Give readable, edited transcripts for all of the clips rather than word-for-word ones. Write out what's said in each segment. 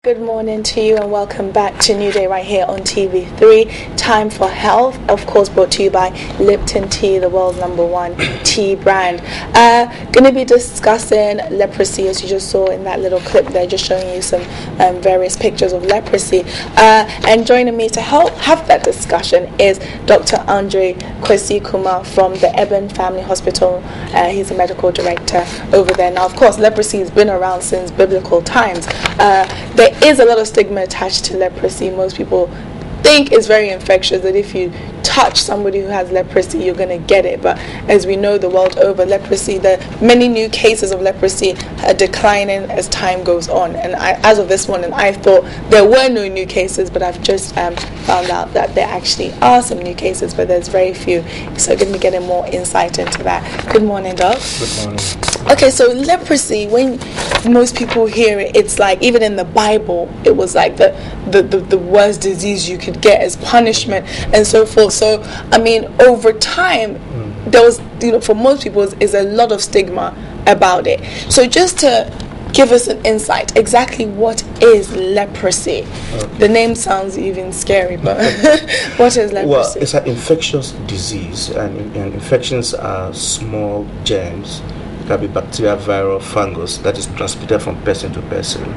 Good morning to you and welcome back to New Day right here on TV3. Time for Health, of course brought to you by Lipton Tea, the world's #1 tea brand. Going to be discussing leprosy, as you just saw in that little clip there, just showing you some various pictures of leprosy. And joining me to help have that discussion is Dr. Andre Kwesi-Kumar from the Eben Family Hospital. He's a medical director over there. Now, of course, leprosy has been around since biblical times. There is a lot of stigma attached to leprosy. Most people think it's very infectious, that if you touch somebody who has leprosy, you're going to get it. But as we know, the world over, leprosy, the many new cases of leprosy are declining as time goes on. And as of this morning, I thought there were no new cases, but I've just found out that there actually are some new cases, but there's very few. So going to be getting more insight into that. Good morning, Doc. Good morning. Okay, so leprosy, when most people hear it, it's like, even in the Bible, it was like the worst disease you could get as punishment and so forth. So, I mean, over time, there was, for most people, is a lot of stigma about it. So just to give us an insight, exactly what is leprosy? Okay. The name sounds even scary, but what is leprosy? Well, it's an infectious disease, and infections are small germs. It can be bacteria, viral, fungus that is transmitted from person to person.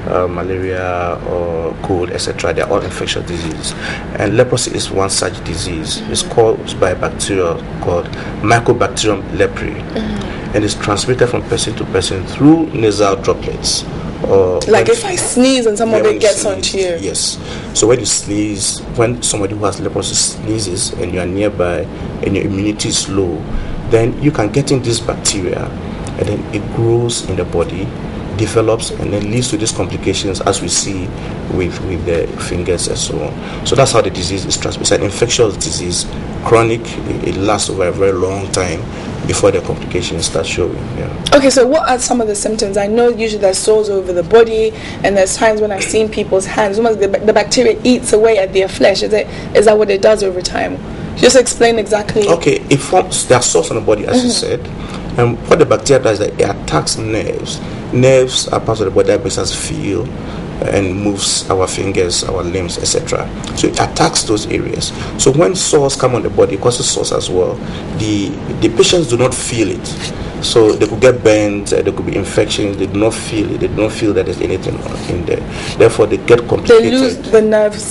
Malaria or cold, etc. They are all infectious diseases, and leprosy is one such disease. It's caused by a bacteria called Mycobacterium leprae, and it's transmitted from person to person through nasal droplets. Or like if I sneeze and some of it gets onto you. Yes. So when you sneeze, when somebody who has leprosy sneezes and you are nearby and your immunity is low, then you can get in this bacteria, and then it grows in the body, develops, and then leads to these complications as we see with the fingers and so on. So that's how the disease is transmitted. It's an infectious disease, chronic. It lasts over a very long time before the complications start showing. Yeah. Okay, so what are some of the symptoms? I know usually there's sores over the body, and there's times when I've seen people's hands, almost the bacteria eats away at their flesh. Is that what it does over time? Just explain exactly. Okay, there are sores on the body, as you said, and what the bacteria does is that it attacks nerves. Nerves are parts of the body that makes us feel and moves our fingers, our limbs, etc. So it attacks those areas. So when sores come on the body, it causes sores as well. The patients do not feel it. So they could get burns, there could be infections, they do not feel it, they do not feel that there's anything in there. Therefore they get complicated. They lose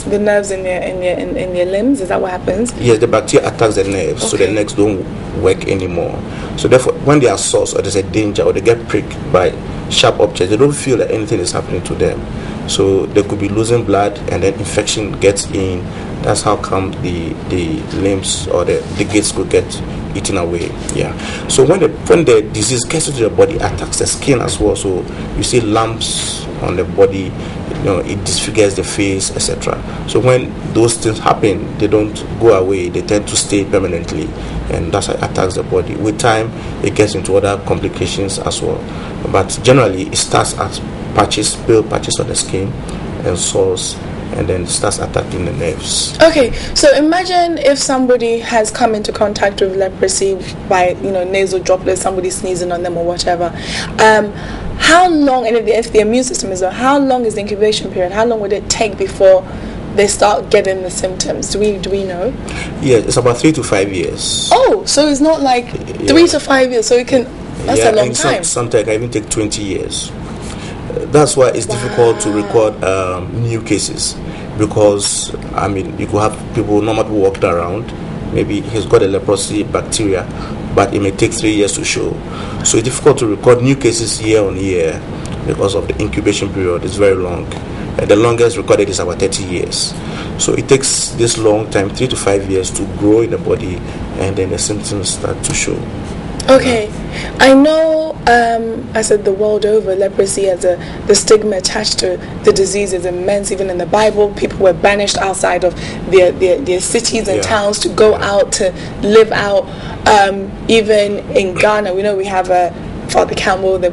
the nerves in their limbs, is that what happens? Yes, the bacteria attacks the nerves, so the nerves don't work anymore. So therefore when they are sores or there's a danger or they get pricked by sharp objects, they don't feel that anything is happening to them. So they could be losing blood, and then infection gets in. That's how come the limbs or the gates could get eaten away. Yeah. So when the disease gets into the body, it attacks the skin as well. So you see lumps on the body, it disfigures the face, etc. So when those things happen, they don't go away. They tend to stay permanently, and that's how it attacks the body. With time, it gets into other complications as well. But generally, it starts as patches, pale patches on the skin and sores, and then starts attacking the nerves. Okay, so imagine if somebody has come into contact with leprosy by nasal droplets, somebody sneezing on them or whatever. How long, and if the immune system is low, how long is the incubation period? How long would it take before they start getting the symptoms? Do we know? Yeah, it's about 3 to 5 years. Oh, so it's not like 3 to 5 years. So it can. That's a long time. Sometimes it can even take 20 years. That's why it's difficult to record new cases, because you could have normal people walking around, maybe he's got a leprosy bacteria, but it may take 3 years to show. So it's difficult to record new cases year on year because of the incubation period. It's very long. The longest recorded is about 30 years. So it takes this long time, 3 to 5 years, to grow in the body, and then the symptoms start to show. Okay, I know, I said the world over, leprosy as the stigma attached to the disease is immense. Even in the Bible, people were banished outside of their cities and towns to go out to live out. Even in Ghana, we know we have a Father Campbell, the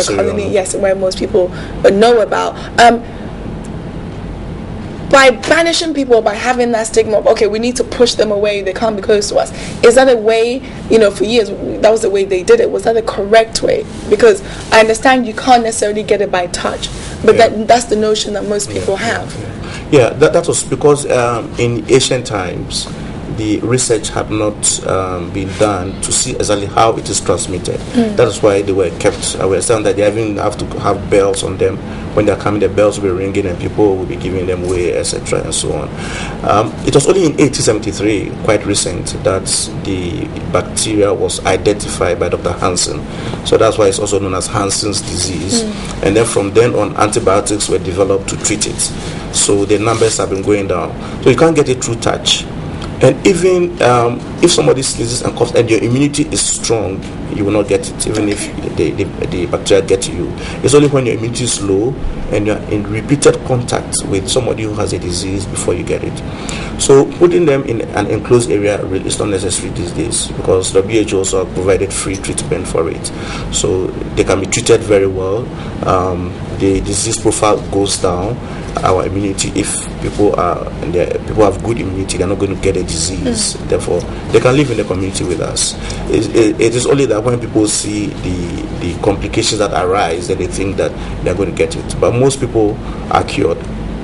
colony, yes, where most people know about. By banishing people, by having that stigma of, okay, we need to push them away, they can't be close to us. Is that a way, for years, that was the way they did it. Was that the correct way? Because I understand you can't necessarily get it by touch, But that's the notion that most people have. Yeah, that was because in ancient times, the research had not been done to see exactly how it is transmitted. That is why they were kept away. Some that they even have to have bells on them. When they are coming, the bells will be ringing and people will be giving them way, etc. and so on. It was only in 1873, quite recent, that the bacteria was identified by Dr. Hansen. So that's why it's also known as Hansen's disease. And then from then on, antibiotics were developed to treat it. So the numbers have been going down. So you can't get it through touch. And even if somebody sneezes and coughs and your immunity is strong, you will not get it, even if the bacteria get to you. It's only when your immunity is low and you're in repeated contact with somebody who has a disease before you get it. So putting them in an enclosed area really is not necessary these days, because the WHO also provided free treatment for it. So they can be treated very well. The disease profile goes down. Our immunity, if people have good immunity, they're not going to get a disease. Therefore, they can live in the community with us. It is only that when people see the complications that arise, that they think that they're going to get it. But most people are cured.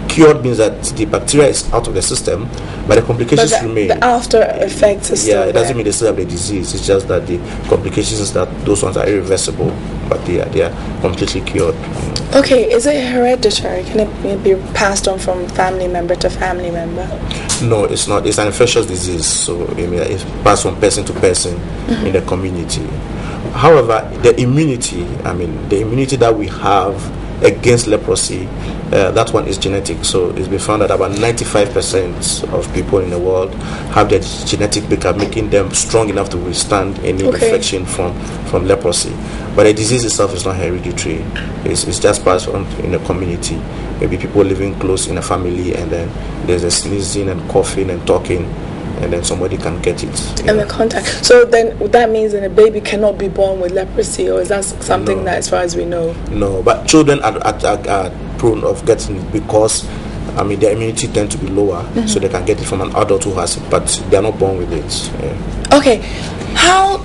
Cured means that the bacteria is out of the system, but the complications remain. The after effects is still it doesn't there. mean they still have the disease. It's just that the complications is that those ones are irreversible, but they are completely cured. Okay, is it hereditary? Can it be passed on from family member to family member? No, it's not. It's an infectious disease, so it's passed from person to person in the community. However, the immunity that we have against leprosy, that one is genetic. So it's been found that about 95% of people in the world have their genetic makeup, making them strong enough to withstand any infection from leprosy. But the disease itself is not hereditary. It's just passed on in the community. Maybe people living close in a family, and then there's a sneezing and coughing and talking, and then somebody can get it. And the contact. So then that means that a baby cannot be born with leprosy, or is that something that, as far as we know? No, but children are prone of getting it because their immunity tends to be lower, so they can get it from an adult who has it, but they are not born with it. Yeah. Okay, how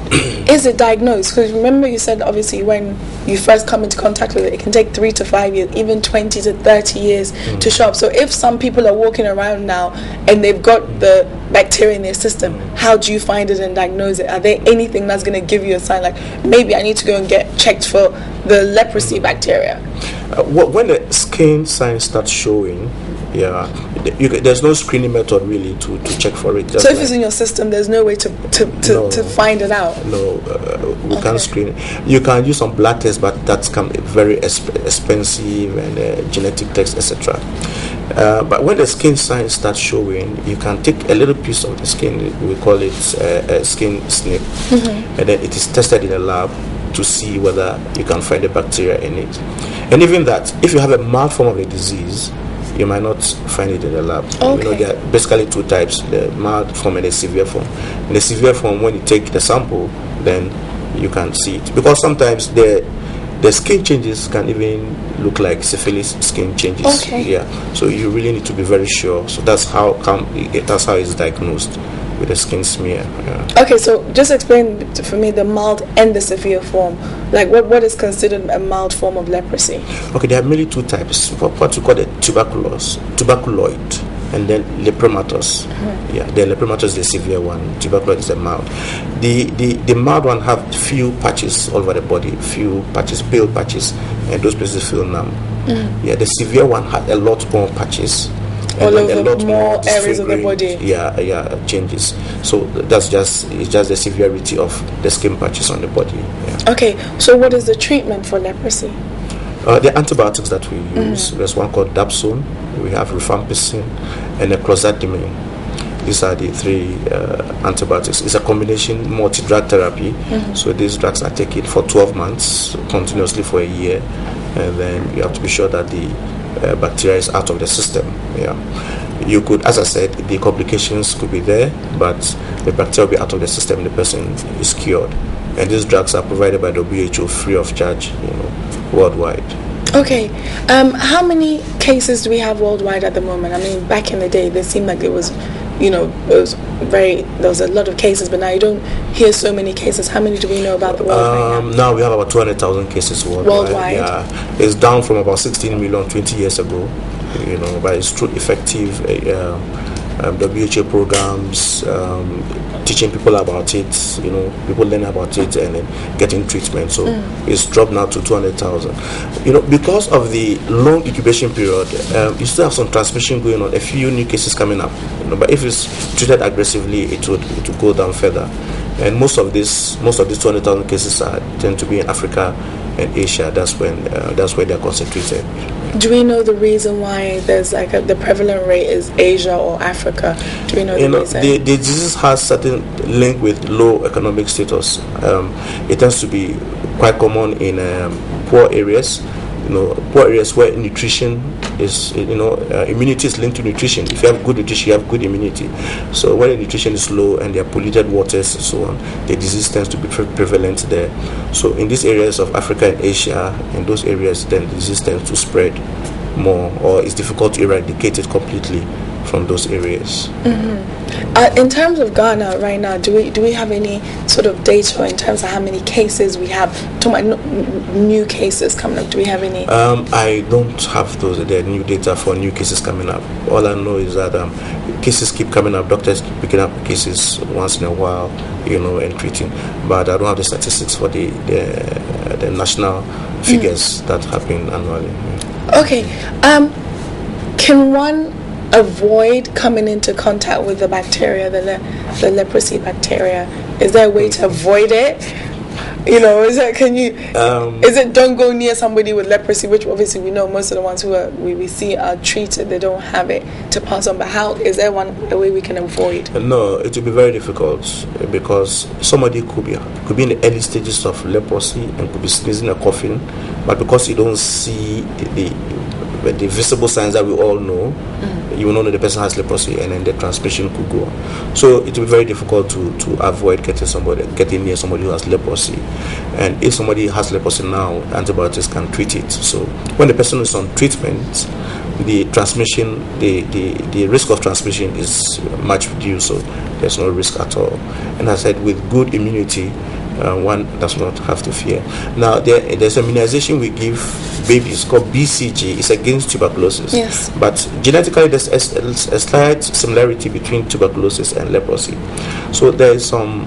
is it diagnosed? Because remember you said obviously when you first come into contact with it, it can take 3 to 5 years, even 20 to 30 years to show up. So if some people are walking around now and they've got the bacteria in their system, how do you find it and diagnose it? Are there anything that's going to give you a sign like maybe I need to go and get checked for the leprosy bacteria? When the skin signs start showing, there's no screening method really to check for it. So if it's in your system, there's no way to find it out? No, we can't screen it. You can use some blood tests, but that's very expensive, and genetic tests, etc. But when the skin signs start showing, you can take a little piece of the skin, we call it a skin snip, and then it is tested in a lab to see whether you can find the bacteria in it. And even that, if you have a mild form of the disease, you might not find it in the lab. There are basically two types, the mild form and the severe form. In the severe form, when you take the sample, then you can see it. Because sometimes the skin changes can even look like syphilis skin changes. So you really need to be very sure. So that's how it's diagnosed, with a skin smear. Okay, so just explain for me the mild and the severe form. Like what is considered a mild form of leprosy? Okay, there are mainly two types. What we call the tuberculoid, and then lepromatous. The lepromatous is the severe one. Tuberculoid is the mild. The mild one have few patches all over the body, few patches, pale patches, and those places feel numb. The severe one had a lot more patches. All over a lot more areas of the body. Changes. So it's just the severity of the skin patches on the body. Okay, so what is the treatment for leprosy? The antibiotics that we use, there's one called dapsone, we have rifampicin, and clozapine. These are the three antibiotics. It's a combination multi-drug therapy. So these drugs are taken for 12 months, continuously for a year, and then you have to be sure that the bacteria is out of the system. You could, as I said, the complications could be there, but the bacteria will be out of the system and the person is cured. And these drugs are provided by the WHO free of charge, worldwide. Okay, how many cases do we have worldwide at the moment? I mean, back in the day, they seemed like it was there was a lot of cases, but now you don't hear so many cases. How many do we know about the world right now? Now we have about 200,000 cases worldwide. Yeah, it's down from about 16 million 20 years ago. But it's through effective WHO programs, teaching people about it. People learn about it and then getting treatment. So it's dropped now to 200,000. Because of the long incubation period, you still have some transmission going on. A few new cases coming up. But if it's treated aggressively, it would go down further. And most of these 200,000 cases tend to be in Africa and Asia. That's where they're concentrated. Do we know the reason why there's the prevalent rate is Asia or Africa? Do we know the reason? The disease has certain link with low economic status. It tends to be quite common in poor areas. Poor areas where nutrition is, immunity is linked to nutrition. If you have good nutrition, you have good immunity. So when the nutrition is low and there are polluted waters and so on, the disease tends to be prevalent there. So in these areas of Africa and Asia, in those areas, then the disease tends to spread more, or it's difficult to eradicate it completely from those areas. In terms of Ghana right now, do we have any sort of data in terms of how many cases we have? New cases coming up. Do we have any? I don't have the new data for new cases coming up. All I know is that cases keep coming up. Doctors keep picking up cases once in a while, and treating. But I don't have the statistics for the national figures that happen annually. Okay. Can one avoid coming into contact with the bacteria, the leprosy bacteria? Is there a way to avoid it? Is it don't go near somebody with leprosy, which obviously we know most of the ones who we see are treated, they don't have it to pass on. But how is there a way we can avoid? No, it will be very difficult because somebody could be in the early stages of leprosy and could be sneezing or coughing, but because you don't see the visible signs that we all know, you will know that the person has leprosy, and then the transmission could go on. So it will be very difficult to avoid getting near somebody who has leprosy. And if somebody has leprosy now, antibiotics can treat it. So when the person is on treatment, the transmission, the risk of transmission is much reduced. So there's no risk at all. And as I said, with good immunity, one does not have to fear. Now, there's immunization we give babies called BCG. It's against tuberculosis. Yes. But genetically, there's a slight similarity between tuberculosis and leprosy. So there is some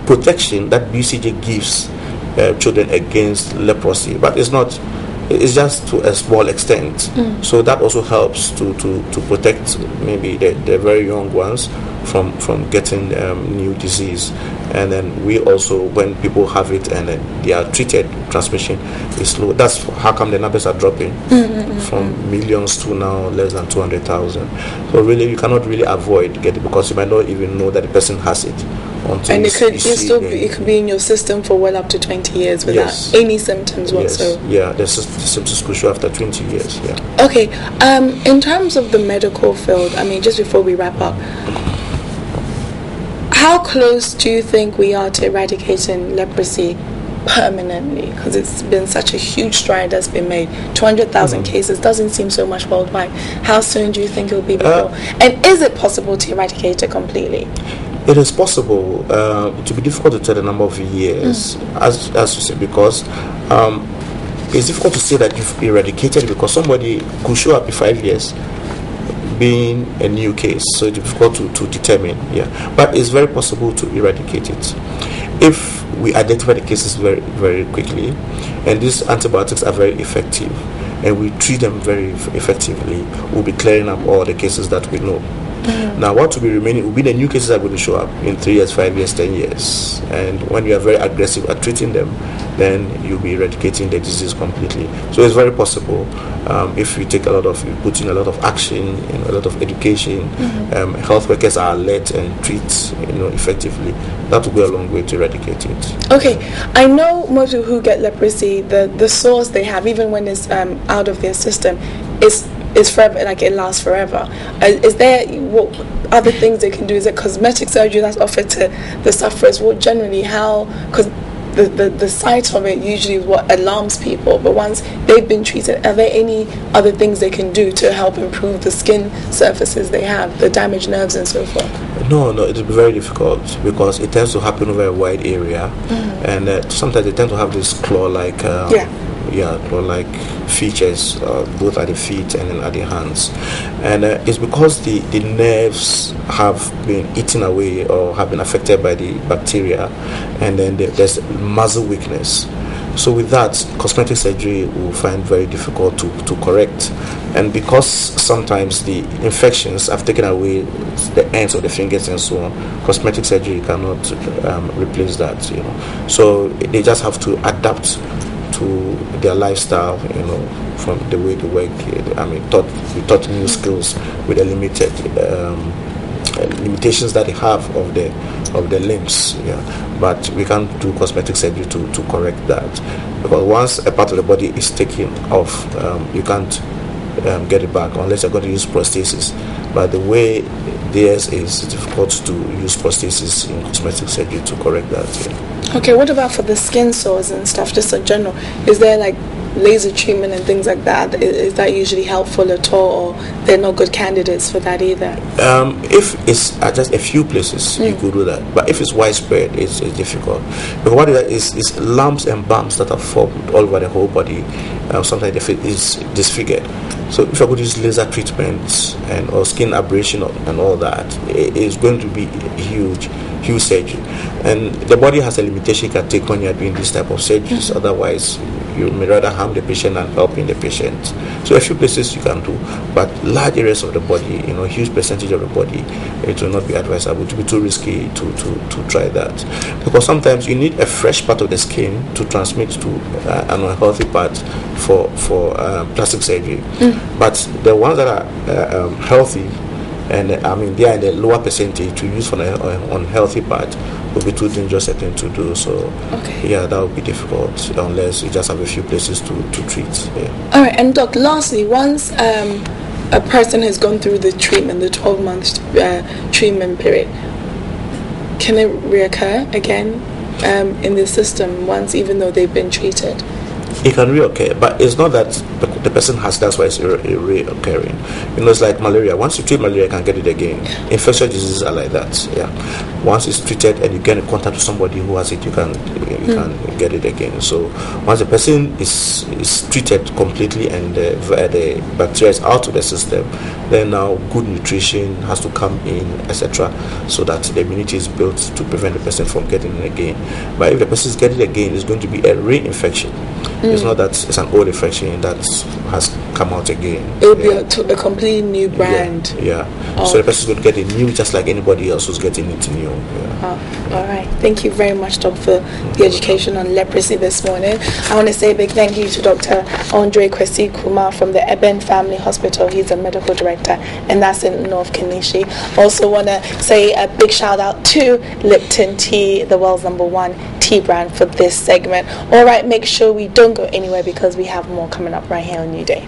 protection that BCG gives children against leprosy, but it's just to a small extent. So that also helps to protect maybe the very young ones from getting new disease. And then we also, when people have it and then they are treated, transmission is slow. That's how come the numbers are dropping from millions to now less than 200,000. So really, you cannot really avoid getting, because you might not even know that the person has it. And it could be in your system for well up to 20 years without any symptoms whatsoever. Yeah, the symptoms could show after 20 years. Yeah. Okay. In terms of the medical field, just before we wrap up, how close do you think we are to eradicating leprosy permanently? Because it's been such a huge stride that's been made. 200,000 cases doesn't seem so much worldwide. How soon do you think it will be before? And is it possible to eradicate it completely? It is possible. It will be difficult to tell the number of years, as you say, because it's difficult to say that you've eradicated it, because somebody could show up in 5 years being a new case, so it's difficult to determine. But it's very possible to eradicate it if we identify the cases very, very quickly, and these antibiotics are very effective and we treat them very effectively. We'll be clearing up all the cases that we know. Now, what will be remaining will be the new cases that are going to show up in 3 years, 5 years, 10 years. And when you are very aggressive at treating them, then you'll be eradicating the disease completely. So it's very possible if you put in a lot of action, a lot of education, health workers are alert and treat effectively. That will go a long way to eradicate it. Okay, I know most people who get leprosy, the source they have, even when it's out of their system, is forever, like it lasts forever. Is there what other things they can do? Is it cosmetic surgery that's offered to the sufferers? What generally, how? Because the sight of it usually is what alarms people. But once they've been treated, are there any other things they can do to help improve the skin surfaces they have, the damaged nerves and so forth? No, it will be very difficult because it tends to happen over a wide area, and sometimes they tend to have this claw-like claw-like features, both at the feet and then at the hands, and it's because the nerves have been eaten away or have been affected by the bacteria, and then there's muscle weakness. So with that, cosmetic surgery will find very difficult to correct, and because sometimes the infections have taken away the ends of the fingers and so on, cosmetic surgery cannot replace that. So they just have to adapt to their lifestyle, from the way they work. We taught new skills with the limited limitations that they have of the limbs, but we can't do cosmetic surgery to correct that, because once a part of the body is taken off, you can't get it back unless you're going to use prosthesis. But the way theirs is, it's difficult to use prosthesis in cosmetic surgery to correct that. Okay, what about for the skin sores and stuff, just in general? Is there like laser treatment and things like that? Is that usually helpful at all, or they're not good candidates for that either? If it's at just a few places, you could do that. But if it's widespread, it's difficult. Because what is lumps and bumps that are formed all over the whole body. Sometimes the face is disfigured. So if I could use laser treatments or skin abrasion and all that, it is going to be huge surgery. And the body has a limitation it can take when you are doing this type of surgeries. Otherwise, you may rather harm the patient than helping the patient. So a few places you can do, but large areas of the body, huge percentage of the body, it will not be advisable. It will be too risky to try that, because sometimes you need a fresh part of the skin to transmit to an unhealthy part for plastic surgery. But the ones that are healthy, and they are in the lower percentage to use for an unhealthy part, would be too dangerous a thing to do. So that would be difficult unless you just have a few places to treat. All right, and Doc, lastly, once a person has gone through the treatment, the 12-month treatment period, can it reoccur again in the system once, even though they've been treated? It can reoccur, but it's not that the person has, that's why it's reoccurring. It's like malaria. Once you treat malaria, you can get it again. Infectious diseases are like that. Once it's treated and you get in contact with somebody who has it, you can get it again. So once the person is treated completely and the bacteria is out of the system, then now good nutrition has to come in, etc., so that the immunity is built to prevent the person from getting it again. But if the person is getting it again, it's going to be a reinfection. It's not that it's an old infection that has come out again. It will be a completely new brand. So the person is going to get it new just like anybody else who's getting it new. All right. Thank you very much, Doc, for the education on leprosy this morning. I want to say a big thank you to Dr. Andre Kwesi Kumar from the Eben Family Hospital. He's a medical director, and that's in North Kanishi. Also want to say a big shout out to Lipton Tea, the world's #1 tea brand, for this segment. All right, make sure we don't go anywhere because we have more coming up right here on New Day.